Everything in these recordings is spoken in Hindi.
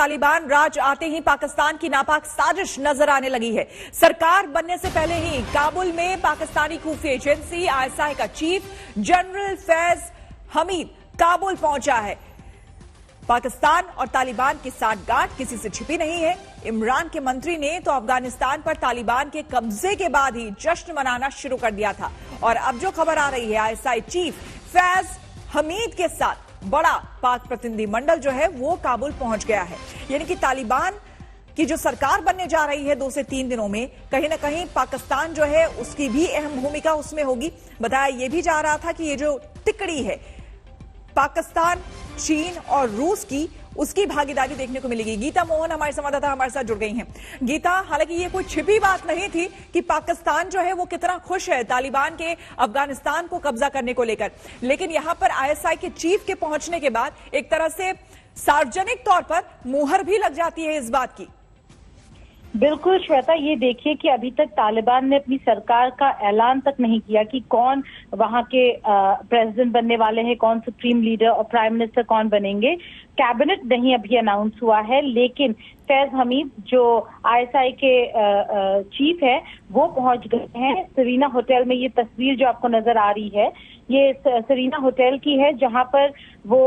तालिबान राज आते ही पाकिस्तान की नापाक साजिश नजर आने लगी है। सरकार बनने से पहले ही काबुल में पाकिस्तानी खुफिया एजेंसी आईएसआई का चीफ जनरल फैज हमीद काबुल पहुंचा है। पाकिस्तान और तालिबान की साठगांठ किसी से छिपी नहीं है। इमरान के मंत्री ने तो अफगानिस्तान पर तालिबान के कब्जे के बाद ही जश्न मनाना शुरू कर दिया था और अब जो खबर आ रही है आईएसआई चीफ फैज हमीद के साथ बड़ा पाक प्रतिनिधिमंडल जो है वो काबुल पहुंच गया है। यानी कि तालिबान की जो सरकार बनने जा रही है 2 से 3 दिनों में, कहीं ना कहीं पाकिस्तान जो है उसकी भी अहम भूमिका उसमें होगी। बताया यह भी जा रहा था कि ये जो तिकड़ी है पाकिस्तान, चीन और रूस की, उसकी भागीदारी देखने को मिलेगी। गीता मोहन हमारे संवाददाता हमारे साथ जुड़ गई हैं। गीता, हालांकि ये कोई छिपी बात नहीं थी कि पाकिस्तान जो है वो कितना खुश है तालिबान के अफगानिस्तान को कब्जा करने को लेकर, लेकिन यहां पर आईएसआई के चीफ के पहुंचने के बाद एक तरह से सार्वजनिक तौर पर मुहर भी लग जाती है इस बात की। बिल्कुल श्वेता, ये देखिए कि अभी तक तालिबान ने अपनी सरकार का ऐलान तक नहीं किया कि कौन वहां के प्रेसिडेंट बनने वाले हैं, कौन सुप्रीम लीडर और प्राइम मिनिस्टर कौन बनेंगे। कैबिनेट नहीं अभी अनाउंस हुआ है, लेकिन फैज हमीद जो आईएसआई के चीफ है वो पहुंच गए हैं सरीना होटल में। ये तस्वीर जो आपको नजर आ रही है ये सरीना होटल की है, जहां पर वो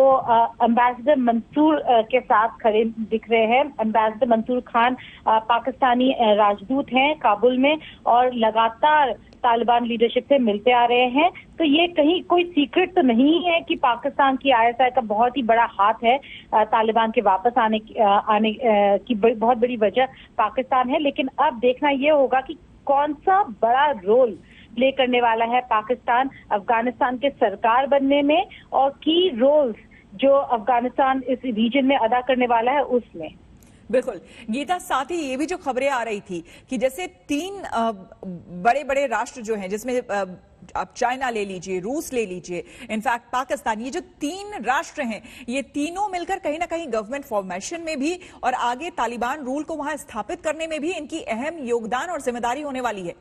एम्बेसडर मंसूर के साथ खड़े दिख रहे हैं। एम्बेसडर मंसूर खान पाकिस्तानी राजदूत हैं काबुल में और लगातार तालिबान लीडरशिप से मिलते आ रहे हैं। तो ये कहीं कोई सीक्रेट तो नहीं है कि पाकिस्तान की आईएसआई का बहुत ही बड़ा हाथ है तालिबान के वापस आने की बहुत बड़ी वजह पाकिस्तान है। लेकिन अब देखना ये होगा कि कौन सा बड़ा रोल प्ले करने वाला है पाकिस्तान अफगानिस्तान के सरकार बनने में और की रोल्स जो अफगानिस्तान इस रीजन में अदा करने वाला है उसमें। बिल्कुल गीता, साथ ही ये भी जो खबरें आ रही थी कि जैसे 3 बड़े बड़े राष्ट्र जो हैं, जिसमें आप चाइना ले लीजिए, रूस ले लीजिए, इनफैक्ट पाकिस्तान, ये जो 3 राष्ट्र हैं ये तीनों मिलकर कहीं ना कहीं गवर्नमेंट फॉर्मेशन में भी और आगे तालिबान रूल को वहां स्थापित करने में भी इनकी अहम योगदान और जिम्मेदारी होने वाली है।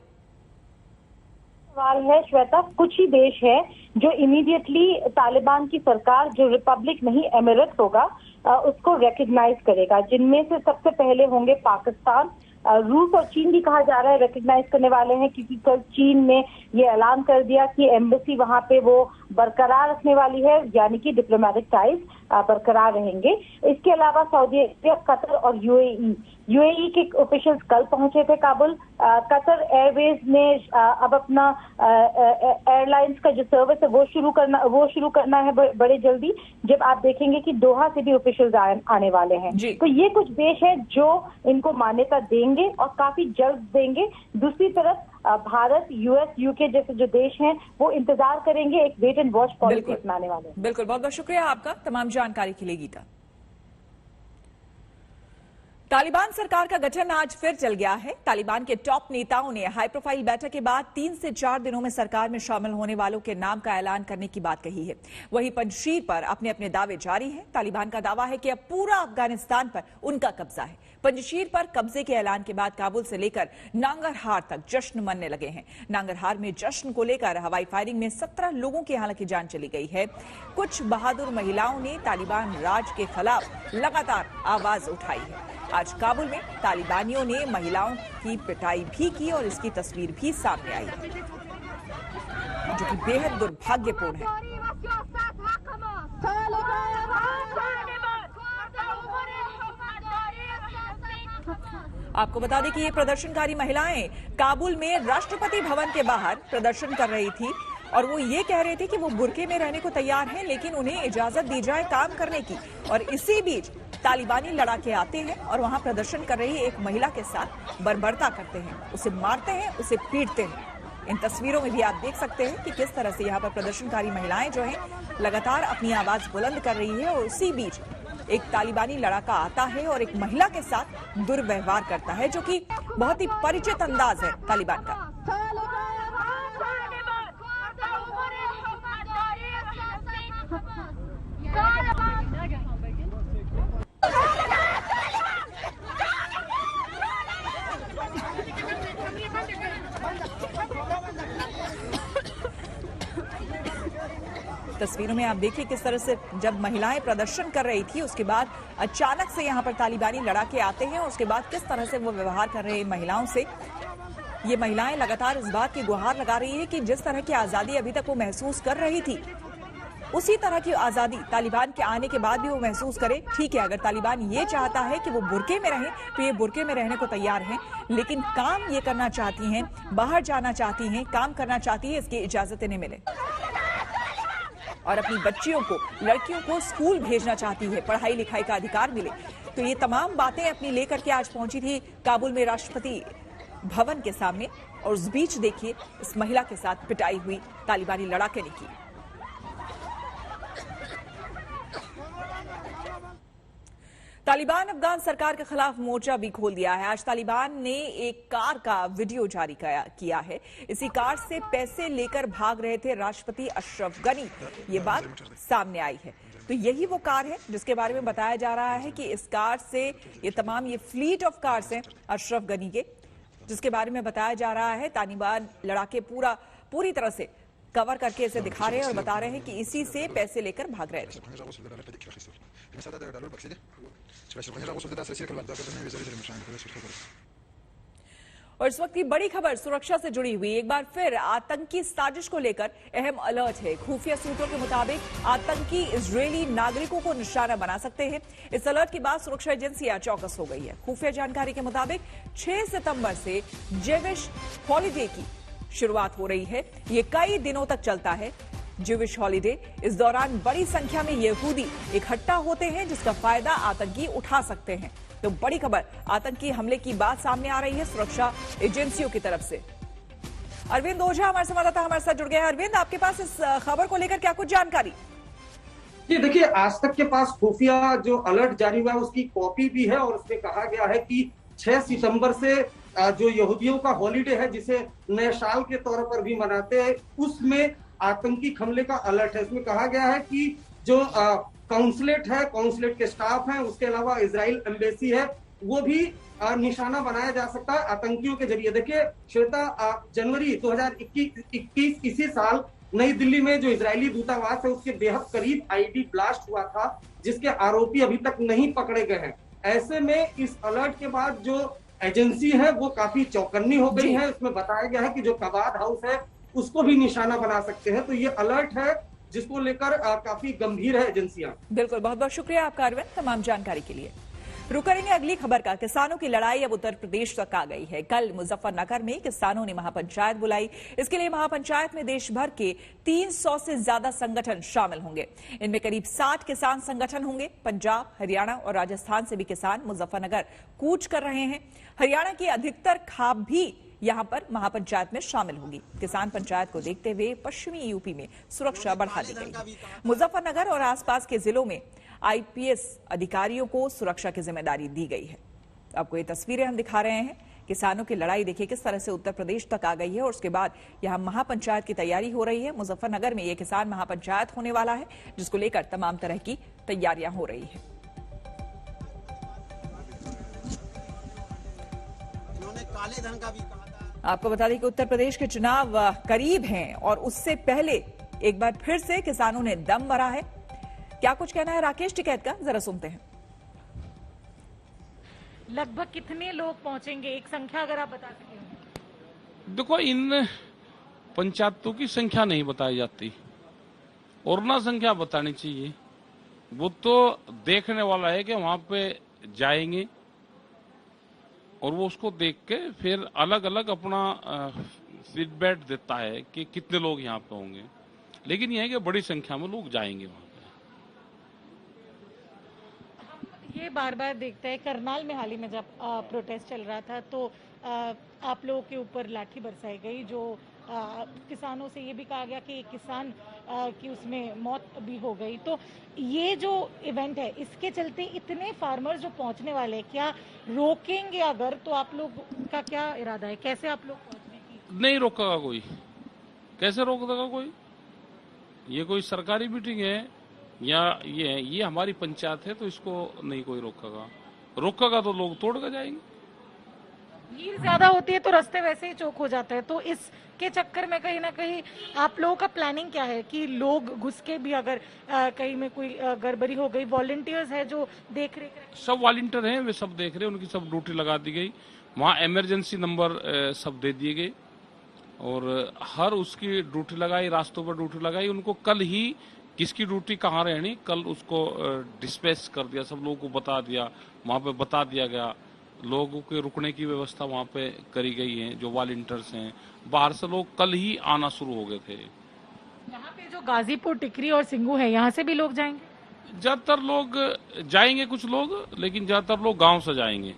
सवाल है श्वेता, कुछ ही देश है जो इमीडिएटली तालिबान की सरकार जो रिपब्लिक नहीं एमिरेट होगा उसको रिकग्नाइज करेगा, जिनमें से सबसे पहले होंगे पाकिस्तान, रूस और चीन भी कहा जा रहा है रिकग्नाइज करने वाले हैं, क्योंकि कल चीन ने ये ऐलान कर दिया कि एम्बेसी वहां पे वो बरकरार रखने वाली है, यानी कि डिप्लोमेटिक टाइज बरकरार रहेंगे। इसके अलावा सऊदी अरब, कतर और यूएई के ऑफिशियल्स कल पहुंचे थे काबुल। कतर एयरवेज ने अब अपना एयरलाइंस का जो सर्विस है वो शुरू करना है बड़े जल्दी, जब आप देखेंगे कि दोहा से भी ऑफिशियल्स आने वाले हैं। तो ये कुछ देश हैं जो इनको मान्यता देंगे और काफी जल्द देंगे। दूसरी तरफ भारत, यूएस, यूके जैसे जो देश हैं वो इंतजार करेंगे, एक वेट एंड वॉच पॉलिसी अपनाने वाले। बिल्कुल, बहुत बहुत शुक्रिया आपका तमाम जानकारी के लिए गीता। तालिबान सरकार का गठन आज फिर चल गया है। तालिबान के टॉप नेताओं ने हाई प्रोफाइल बैठक के बाद 3 से 4 दिनों में सरकार में शामिल होने वालों के नाम का ऐलान करने की बात कही है। वहीं पंजशीर पर अपने अपने दावे जारी हैं। तालिबान का दावा है कि अब पूरा अफगानिस्तान पर उनका कब्जा है। पंजशीर पर कब्जे के ऐलान के बाद काबुल से लेकर नांगरहार तक जश्न मनने लगे हैं। नांगरहार में जश्न को लेकर हवाई फायरिंग में 17 लोगों की हालांकि जान चली गई है। कुछ बहादुर महिलाओं ने तालिबान राज के खिलाफ लगातार आवाज उठाई है। आज काबुल में तालिबानियों ने महिलाओं की पिटाई भी की और इसकी तस्वीर भी सामने आई है, जो कि बेहद दुर्भाग्यपूर्ण है। आपको बता दें कि ये प्रदर्शनकारी महिलाएं काबुल में राष्ट्रपति भवन के बाहर प्रदर्शन कर रही थी और वो ये कह रहे थे कि वो बुर्के में रहने को तैयार हैं, लेकिन उन्हें इजाजत दी जाए काम करने की। और इसी बीच तालिबानी लड़ाके आते हैं और वहां प्रदर्शन कर रही एक महिला के साथ बर्बरता करते हैं, उसे मारते हैं, उसे पीटते हैं। इन तस्वीरों में भी आप देख सकते हैं कि किस तरह से यहाँ पर प्रदर्शनकारी महिलाएं जो हैं लगातार अपनी आवाज बुलंद कर रही है और उसी बीच एक तालिबानी लड़ाका आता है और एक महिला के साथ दुर्व्यवहार करता है, जो कि बहुत ही परिचित अंदाज है तालिबान का। तस्वीरों में आप देखिए किस तरह से जब महिलाएं प्रदर्शन कर रही थी उसके बाद अचानक से यहां पर तालिबानी लड़ाके आते हैं और उसके बाद किस तरह से वो व्यवहार कर रहे हैं महिलाओं से। ये महिलाएं लगातार इस बात की गुहार लगा रही है कि जिस तरह की आजादी अभी तक वो महसूस कर रही थी उसी तरह की आजादी तालिबान के आने के बाद भी वो महसूस करे। ठीक है, अगर तालिबान ये चाहता है कि वो बुर्के में रहें तो ये बुर्के में रहने को तैयार हैं, लेकिन काम ये करना चाहती हैं, बाहर जाना चाहती हैं, काम करना चाहती है, इसकी इजाजत इन्हें मिले और अपनी बच्चियों को, लड़कियों को स्कूल भेजना चाहती है, पढ़ाई लिखाई का अधिकार मिले। तो ये तमाम बातें अपनी लेकर के आज पहुंची थी काबुल में राष्ट्रपति भवन के सामने और उस बीच देखिए इस महिला के साथ पिटाई हुई तालिबानी लड़ाके ने की। तालिबान अफगान सरकार के खिलाफ मोर्चा भी खोल दिया है। आज तालिबान ने एक कार का वीडियो जारी किया है। इसी कार से पैसे लेकर भाग रहे थे राष्ट्रपति अशरफ गनी, ये बात सामने आई है। तो यही वो कार है जिसके बारे में बताया जा रहा है कि इस कार से ये फ्लीट ऑफ कार्स हैं अशरफ गनी के, जिसके बारे में बताया जा रहा है तालिबान लड़ाके पूरी तरह से कवर करके इसे दिखा रहे हैं और बता रहे हैं कि इसी से पैसे लेकर भाग रहे थे। और इस वक्त की बड़ी खबर सुरक्षा से जुड़ी हुई, एक बार फिर आतंकी साजिश को लेकर अहम अलर्ट है। खुफिया सूत्रों के मुताबिक आतंकी इजरायली नागरिकों को निशाना बना सकते हैं। इस अलर्ट के बाद सुरक्षा एजेंसियां चौकस हो गई है। खुफिया जानकारी के मुताबिक 6 सितंबर से जेविश हॉलीडे की शुरुआत हो रही है। ये कई दिनों तक चलता है ज्यूविश हॉलीडे। इस दौरान बड़ी संख्या में यहूदी इकट्ठा होते हैं जिसका फायदा आतंकी उठा सकते हैं। तो बड़ी खबर आतंकी हमले की बात सामने आ रही है सुरक्षा एजेंसियों की तरफ से। अरविंद ओझा हमारे संवाददाता हमारे साथ जुड़ गए हैं। अरविंद, आपके पास इस खबर को लेकर क्या कुछ जानकारी? जी देखिए, आज तक के पास खुफिया जो अलर्ट जारी हुआ है उसकी कॉपी भी है और उसमें कहा गया है कि 6 सितंबर से जो यहूदियों का हॉलीडे है जिसे नए साल के तौर पर भी मनाते हैं, उसमें आतंकी हमले का अलर्ट है। इसमें कहा गया है कि जो काउंसलेट है, काउंसलेट के स्टाफ हैं, उसके अलावा इजराइल एम्बेसी है, वो भी निशाना बनाया जा सकता है आतंकियों के जरिए। देखिए श्वेता, जनवरी 2021 इसी साल नई दिल्ली में जो इजरायली दूतावास है उसके बेहद करीब आईडी ब्लास्ट हुआ था जिसके आरोपी अभी तक नहीं पकड़े गए हैं। ऐसे में इस अलर्ट के बाद जो एजेंसी है वो काफी चौकन्नी हो गई है। इसमें बताया गया है कि जो कबाद हाउस है उसको भी निशाना बना सकते हैं। तो ये अलर्ट है जिसको लेकर काफी गंभीर है एजेंसियां। बिल्कुल, बहुत बहुत शुक्रिया आपका अरविंद तमाम जानकारी के लिए। रुक करेंगे अगली खबर का। किसानों की लड़ाई अब उत्तर प्रदेश तक आ गई है। कल मुजफ्फरनगर में किसानों ने महापंचायत बुलाई। इसके लिए महापंचायत में देश भर के 300 से ज्यादा संगठन शामिल होंगे। इनमें करीब 60 किसान संगठन होंगे। पंजाब, हरियाणा और राजस्थान से भी किसान मुजफ्फरनगर कूच कर रहे हैं। हरियाणा की अधिकतर खाप भी यहां पर महापंचायत में शामिल होगी। किसान पंचायत को देखते हुए पश्चिमी यूपी में सुरक्षा बढ़ा दी गई। मुजफ्फरनगर और आसपास के जिलों में आईपीएस अधिकारियों को सुरक्षा की जिम्मेदारी दी गई है। आपको ये तस्वीरें हम दिखा रहे हैं। किसानों की लड़ाई देखिए किस तरह से उत्तर प्रदेश तक आ गई है और उसके बाद यहां महापंचायत की तैयारी हो रही है। मुजफ्फरनगर में यह किसान महापंचायत होने वाला है जिसको लेकर तमाम तरह की तैयारियां हो रही है। काले धन का भी कहा था। आपको बता दें कि उत्तर प्रदेश के चुनाव करीब हैं और उससे पहले एक बार फिर से किसानों ने दम भरा है। क्या कुछ कहना है राकेश टिकैत का, जरा सुनते हैं। लगभग कितने लोग पहुंचेंगे, एक संख्या अगर आप बता सकें? देखो, इन पंचायतों की संख्या नहीं बताई जाती और ना संख्या बतानी चाहिए। वो तो देखने वाला है कि वहां पे जाएंगे और वो उसको देख के फिर अलग अलग अपना फीडबैक देता है कि कितने लोग यहाँ पे होंगे। लेकिन यह है कि बड़ी संख्या में लोग जाएंगे वहां पे। ये बार बार देखते हैं, करनाल में हाल ही में जब प्रोटेस्ट चल रहा था तो आप लोगों के ऊपर लाठी बरसाई गई, जो किसानों से ये भी कहा गया कि एक किसान की उसमें मौत भी हो गई। तो ये जो इवेंट है इसके चलते इतने फार्मर्स जो पहुंचने वाले हैं, क्या रोकेंगे? अगर तो आप लोग का क्या इरादा है, कैसे आप लोग पहुंचने की? नहीं रोकेगा कोई, कैसे रोक देगा कोई? ये कोई सरकारी मीटिंग है या ये हमारी पंचायत है तो इसको नहीं कोई रोकेगा। रोकेगा तो लोग तोड़ कर जाएंगे। भीड़ ज्यादा होती है तो रास्ते वैसे ही चौक हो जाता है, तो इसके चक्कर में कहीं ना कहीं आप लोगों का प्लानिंग क्या है कि लोग घुस के भी अगर कहीं में कोई गड़बड़ी हो गई, वॉलंटियर्स है जो देख रेख सब वॉलंटियर हैं, वे सब देख रहे हैं, उनकी सब ड्यूटी लगा दी गई। वहाँ इमरजेंसी नंबर सब दे दिए गए और हर उसकी ड्यूटी लगाई, रास्तों पर ड्यूटी लगाई। उनको कल ही किसकी ड्यूटी कहाँ रहनी, कल उसको डिस्पैच कर दिया, सब लोगों को बता दिया, वहाँ पे बता दिया गया। लोगों के रुकने की व्यवस्था वहाँ पे करी गई है। जो वॉलंटियर्स हैं, बाहर से लोग कल ही आना शुरू हो गए थे। यहाँ पे जो गाजीपुर, टिकरी और सिंगू है, यहाँ से भी लोग जाएंगे? ज्यादातर लोग जाएंगे, कुछ लोग, लेकिन ज्यादातर लोग गांव से जाएंगे।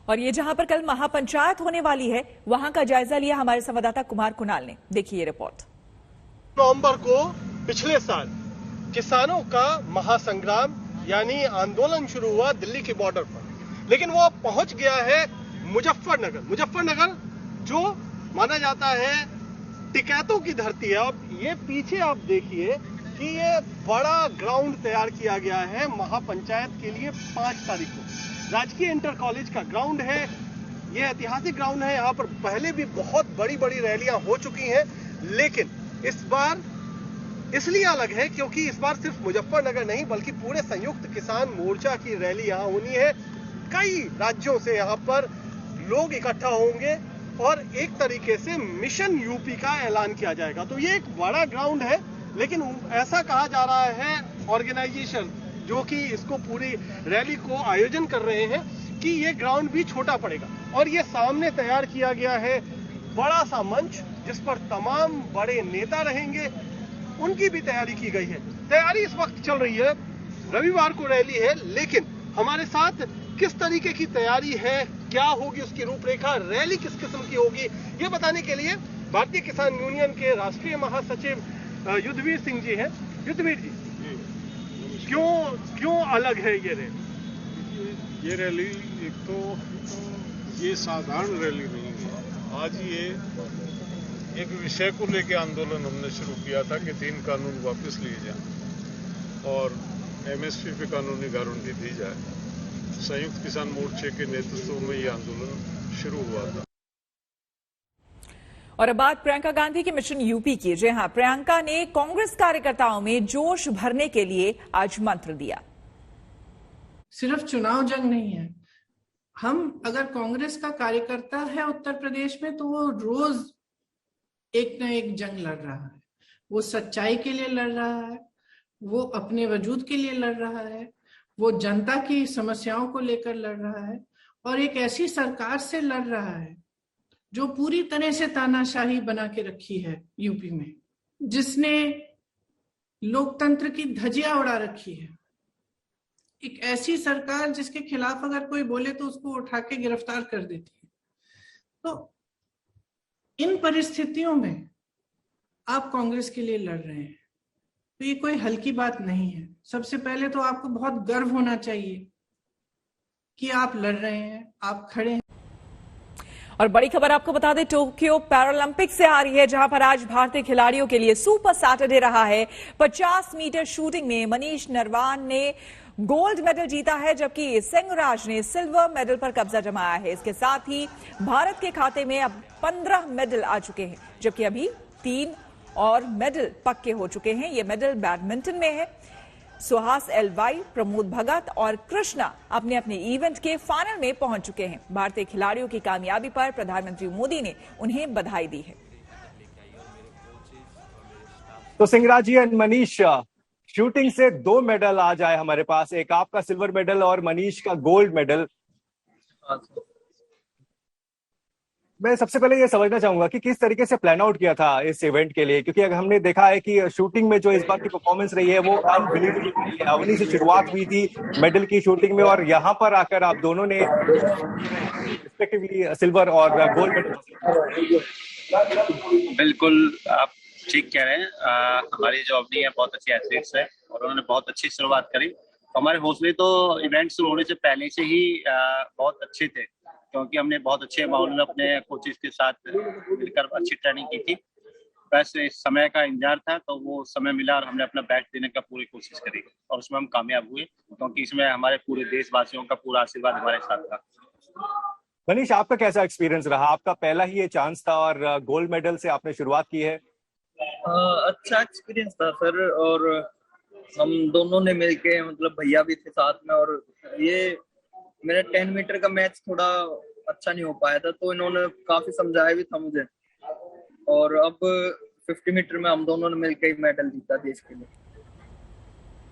और ये जहां पर कल महापंचायत होने वाली है, वहां का जायजा लिया हमारे संवाददाता कुमार कुणाल ने। देखिए ये रिपोर्ट। नवंबर को पिछले साल किसानों का महासंग्राम यानी आंदोलन शुरू हुआ दिल्ली के बॉर्डर पर, लेकिन वो अब पहुंच गया है मुजफ्फरनगर जो माना जाता है टिकैतों की धरती है। अब ये पीछे आप देखिए कि ये बड़ा ग्राउंड तैयार किया गया है महापंचायत के लिए। 5 तारीख को राजकीय इंटर कॉलेज का ग्राउंड है, ये ऐतिहासिक ग्राउंड है। यहाँ पर पहले भी बहुत बड़ी बड़ी रैलियां हो चुकी हैं, लेकिन इस बार इसलिए अलग है क्योंकि इस बार सिर्फ मुजफ्फरनगर नहीं बल्कि पूरे संयुक्त किसान मोर्चा की रैली यहाँ होनी है। कई राज्यों से यहाँ पर लोग इकट्ठा होंगे और एक तरीके से मिशन यूपी का ऐलान किया जाएगा। तो ये एक बड़ा ग्राउंड है, लेकिन ऐसा कहा जा रहा है ऑर्गेनाइजेशन जो कि इसको पूरी रैली को आयोजन कर रहे हैं कि ये ग्राउंड भी छोटा पड़ेगा। और ये सामने तैयार किया गया है बड़ा सा मंच जिस पर तमाम बड़े नेता रहेंगे, उनकी भी तैयारी की गई है। तैयारी इस वक्त चल रही है, रविवार को रैली है, लेकिन हमारे साथ किस तरीके की तैयारी है, क्या होगी उसकी रूपरेखा, रैली किस किस्म की होगी, ये बताने के लिए भारतीय किसान यूनियन के राष्ट्रीय महासचिव युद्धवीर सिंह जी हैं। युद्धवीर जी, क्यों अलग है ये रैली? ये रैली एक तो ये साधारण रैली नहीं है। आज ये एक विषय को लेकर आंदोलन हमने शुरू किया था कि 3 कानून वापस लिए जाएं और एमएसपी पे कानूनी गारंटी दी जाए। संयुक्त किसान मोर्चे के नेतृत्व में ये आंदोलन शुरू हुआ था। और अब बात प्रियंका गांधी के मिशन यूपी की। जी हां, प्रियंका ने कांग्रेस कार्यकर्ताओं में जोश भरने के लिए आज मंत्र दिया। सिर्फ चुनाव जंग नहीं है, हम अगर कांग्रेस का कार्यकर्ता है उत्तर प्रदेश में तो वो रोज एक न एक जंग लड़ रहा है। वो सच्चाई के लिए लड़ रहा है, वो अपने वजूद के लिए लड़ रहा है, वो जनता की समस्याओं को लेकर लड़ रहा है और एक ऐसी सरकार से लड़ रहा है जो पूरी तरह से तानाशाही बना के रखी है यूपी में, जिसने लोकतंत्र की धज्जियां उड़ा रखी है। एक ऐसी सरकार जिसके खिलाफ अगर कोई बोले तो उसको उठा के गिरफ्तार कर देती है। तो इन परिस्थितियों में आप कांग्रेस के लिए लड़ रहे हैं तो ये कोई हल्की बात नहीं है। सबसे पहले तो आपको बहुत गर्व होना चाहिए कि आप लड़ रहे हैं, आप खड़े हैं। और बड़ी खबर आपको बता दें, टोक्यो पैरालंपिक से आ रही है, जहां पर आज भारतीय खिलाड़ियों के लिए सुपर सैटरडे रहा है। 50 मीटर शूटिंग में मनीष नरवान ने गोल्ड मेडल जीता है, जबकि सिंहराज ने सिल्वर मेडल पर कब्जा जमाया है। इसके साथ ही भारत के खाते में अब 15 मेडल आ चुके हैं, जबकि अभी 3 और मेडल पक्के हो चुके हैं। ये मेडल बैडमिंटन में है। सुहास एलवाई, प्रमोद भगत और कृष्णा अपने अपने इवेंट के फाइनल में पहुंच चुके हैं। भारतीय खिलाड़ियों की कामयाबी पर प्रधानमंत्री मोदी ने उन्हें बधाई दी है। तो सिंहराज जी एंड मनीष, शूटिंग से 2 मेडल आ जाए हमारे पास, एक आपका सिल्वर मेडल और मनीष का गोल्ड मेडल। मैं सबसे पहले ये समझना चाहूंगा कि किस तरीके से प्लान आउट किया था इस इवेंट के लिए, क्योंकि अगर हमने देखा है कि शूटिंग में जो इस बार की परफॉर्मेंस रही है वो अनबिलीवेबल रही है। अवनी से शुरुआत हुई थी मेडल की शूटिंग में और यहाँ पर आकर आप दोनों ने रिस्पेक्टिवली सिल्वर और गोल्ड मेडल। बिल्कुल आप ठीक कह रहे हैं। हमारी जो अवनी है बहुत अच्छी एथलीट्स है और उन्होंने बहुत अच्छी शुरुआत करी। हमारे हौसले तो इवेंट शुरू होने से पहले से ही बहुत अच्छे थे, क्योंकि हमने बहुत अच्छे माहौल में अपने कोचेस के साथ मिलकर अच्छी ट्रेनिंग की थी। वैसे इस समय का इंतजार था तो वो समय मिला और हमने अपना बेस्ट देने का पूरी कोशिश करी और उसमें हम कामयाब हुए, क्योंकि इसमें हमारे पूरे देशवासियों का पूरा आशीर्वाद हमारे साथ था। मनीष, आपका कैसा एक्सपीरियंस रहा? आपका पहला ही ये चांस था और गोल्ड मेडल से आपने शुरुआत की है। अच्छा एक्सपीरियंस था सर, और हम दोनों ने मिलके, मतलब भैया भी थे साथ में, और ये मेरा 10 मीटर का मैच थोड़ा अच्छा नहीं हो पाया था, तो इन्होंने काफी समझाया भी था मुझे, और अब 50 मीटर में हम दोनों ने मिलकर मेडल जीता देश के लिए।